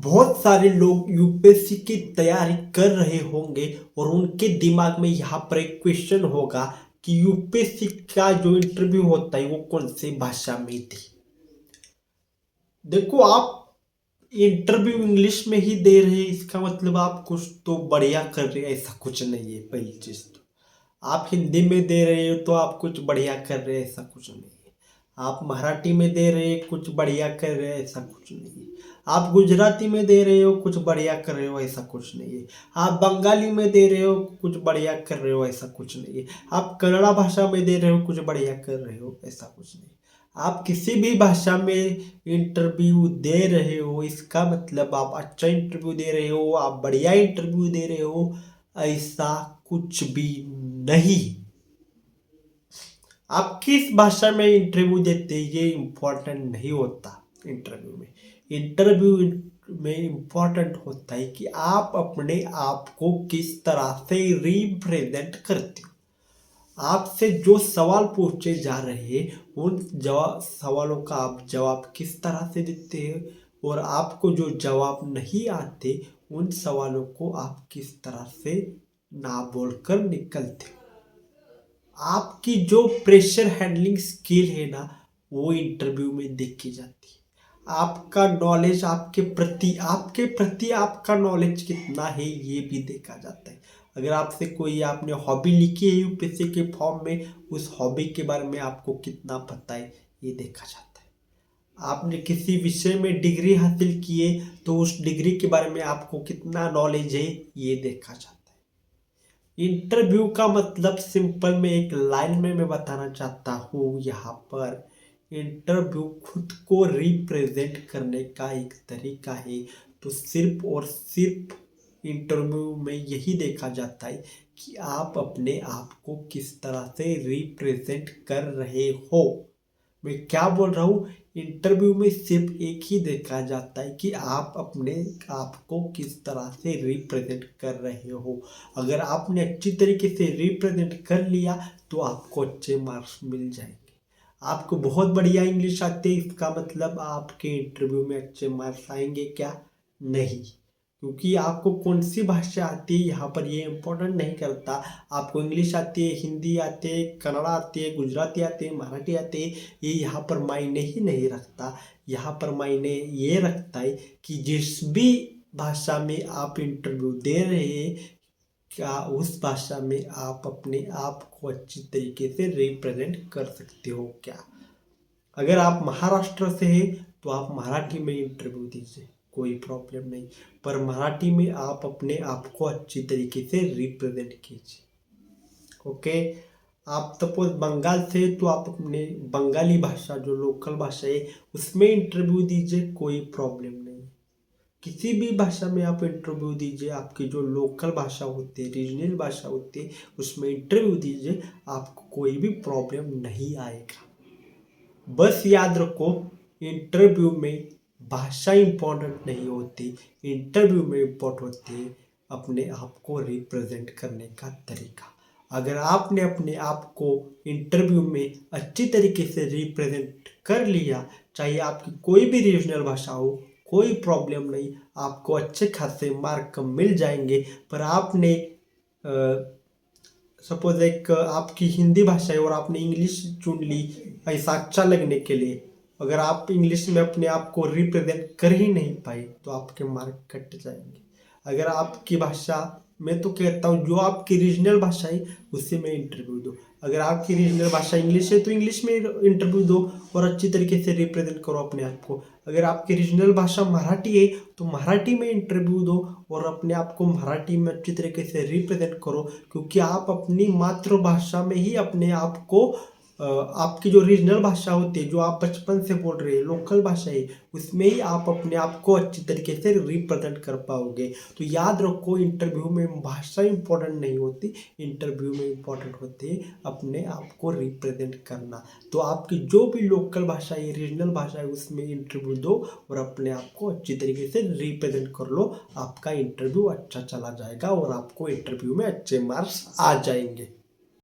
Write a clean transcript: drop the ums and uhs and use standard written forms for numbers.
बहुत सारे लोग यूपीएससी की तैयारी कर रहे होंगे और उनके दिमाग में यहाँ पर एक क्वेश्चन होगा कि यूपीएससी का जो इंटरव्यू होता है वो कौन सी भाषा में थी। देखो, आप इंटरव्यू इंग्लिश में ही दे रहे हैं, इसका मतलब आप कुछ तो बढ़िया कर रहे हैं, ऐसा कुछ नहीं है। पहली चीज तो आप हिंदी में दे रहे हो तो आप कुछ बढ़िया कर रहे हैं, ऐसा कुछ नहीं है। आप मराठी में दे रहे हैं, कुछ बढ़िया कर रहे हैं, ऐसा कुछ नहीं है। आप गुजराती में दे रहे हो, कुछ बढ़िया कर रहे हो, ऐसा कुछ नहीं है। आप बंगाली में दे रहे हो, कुछ बढ़िया कर रहे हो, ऐसा कुछ नहीं है। आप कन्नड़ा भाषा में दे रहे हो, कुछ बढ़िया कर रहे हो, ऐसा कुछ नहीं। आप किसी भी भाषा में इंटरव्यू दे रहे हो, इसका मतलब आप अच्छा इंटरव्यू दे रहे हो, आप बढ़िया इंटरव्यू दे रहे हो, ऐसा कुछ भी नहीं। आप किस भाषा में इंटरव्यू देते ये इम्पोर्टेंट नहीं होता। इंटरव्यू में इम्पोर्टेंट होता है कि आप अपने आप को किस तरह से रिप्रेजेंट करते हो। आपसे जो सवाल पूछे जा रहे हैं उन सवालों का आप जवाब किस तरह से देते हैं, और आपको जो जवाब नहीं आते उन सवालों को आप किस तरह से ना बोलकर निकलते हो। आपकी जो प्रेशर हैंडलिंग स्किल है ना, वो इंटरव्यू में देखी जाती है। आपका नॉलेज आपके प्रति आपका नॉलेज कितना है ये भी देखा जाता है। अगर आपसे कोई आपने हॉबी लिखी है यूपीएससी के फॉर्म में, उस हॉबी के बारे में आपको कितना पता है ये देखा जाता है। आपने किसी विषय में डिग्री हासिल की है तो उस डिग्री के बारे में आपको कितना नॉलेज है ये देखा जाता है। इंटरव्यू का मतलब सिंपल में एक लाइन में मैं बताना चाहता हूँ यहाँ पर, इंटरव्यू खुद को रिप्रेजेंट करने का एक तरीका है। तो सिर्फ और सिर्फ इंटरव्यू में यही देखा जाता है कि आप अपने आप को किस तरह से रिप्रेजेंट कर रहे हो। मैं क्या बोल रहा हूँ, इंटरव्यू में सिर्फ एक ही देखा जाता है कि आप अपने आप को किस तरह से रिप्रेजेंट कर रहे हो। अगर आपने अच्छी तरीके से रिप्रेजेंट कर लिया तो आपको अच्छे मार्क्स मिल जाएंगे। आपको बहुत बढ़िया इंग्लिश आती है, इसका मतलब आपके इंटरव्यू में अच्छे मार्क्स आएंगे क्या? नहीं। क्योंकि आपको कौन सी भाषा आती है यहाँ पर ये इम्पोर्टेंट नहीं करता। आपको इंग्लिश आती है, हिंदी आती है, कन्नड़ा आती है, गुजराती आती है, मराठी आती है, ये यहाँ पर मायने ही नहीं रखता। यहाँ पर मायने ये रखता है कि जिस भी भाषा में आप इंटरव्यू दे रहे हैं, क्या उस भाषा में आप अपने आप को अच्छी तरीके से रिप्रेजेंट कर सकते हो क्या। अगर आप महाराष्ट्र से हैं तो आप मराठी में इंटरव्यू दीजिए, कोई प्रॉब्लम नहीं। पर मराठी में आप अपने आप को अच्छी तरीके से रिप्रेजेंट कीजिए। ओके। आप सपोज बंगाल से तो आप अपने बंगाली भाषा जो लोकल भाषा है उसमें इंटरव्यू दीजिए, कोई प्रॉब्लम नहीं। किसी भी भाषा में आप इंटरव्यू दीजिए, आपकी जो लोकल भाषा होती है, रीजनल भाषा होती है, उसमें इंटरव्यू दीजिए, आपको कोई भी प्रॉब्लम नहीं आएगा। बस याद रखो, इंटरव्यू में भाषा इंपॉर्टेंट नहीं होती। इंटरव्यू में इम्पोर्टेंट होती है अपने आप को रिप्रेजेंट करने का तरीका। अगर आपने अपने आप को इंटरव्यू में अच्छी तरीके से रिप्रेजेंट कर लिया, चाहे आपकी कोई भी रीजनल भाषा हो, कोई प्रॉब्लम नहीं, आपको अच्छे खासे मार्क मिल जाएंगे। पर आपने सपोज एक आपकी हिंदी भाषा है और आपने इंग्लिश चुन ली ऐसा अच्छा लगने के लिए, अगर आप इंग्लिश में अपने आप को रिप्रेजेंट कर ही नहीं पाए तो आपके मार्क कट जाएंगे। अगर आपकी भाषा, मैं तो कहता हूँ जो आपकी रीजनल भाषा है उसी में इंटरव्यू दो। अगर आपकी रीजनल भाषा इंग्लिश है तो इंग्लिश में इंटरव्यू दो और अच्छी तरीके से रिप्रेजेंट करो अपने आप को। अगर आपकी रीजनल भाषा मराठी है तो मराठी में इंटरव्यू दो और अपने आप को मराठी में अच्छी तरीके से रिप्रेजेंट करो। क्योंकि आप अपनी मातृभाषा में ही अपने आप को आपकी जो रीजनल भाषा होती है, जो आप बचपन से बोल रहे हैं, लोकल भाषा है, उसमें ही आप अपने आप को अच्छी तरीके से रिप्रेजेंट कर पाओगे। तो याद रखो, इंटरव्यू में भाषा इंपॉर्टेंट नहीं होती, इंटरव्यू में इंपॉर्टेंट होती है अपने आप को रिप्रेजेंट करना। तो आपकी जो भी लोकल भाषा है, रीजनल भाषा है, उसमें इंटरव्यू दो और अपने आप को अच्छी तरीके से रिप्रेजेंट कर लो। आपका इंटरव्यू अच्छा चला जाएगा और आपको इंटरव्यू में अच्छे मार्क्स आ जाएंगे।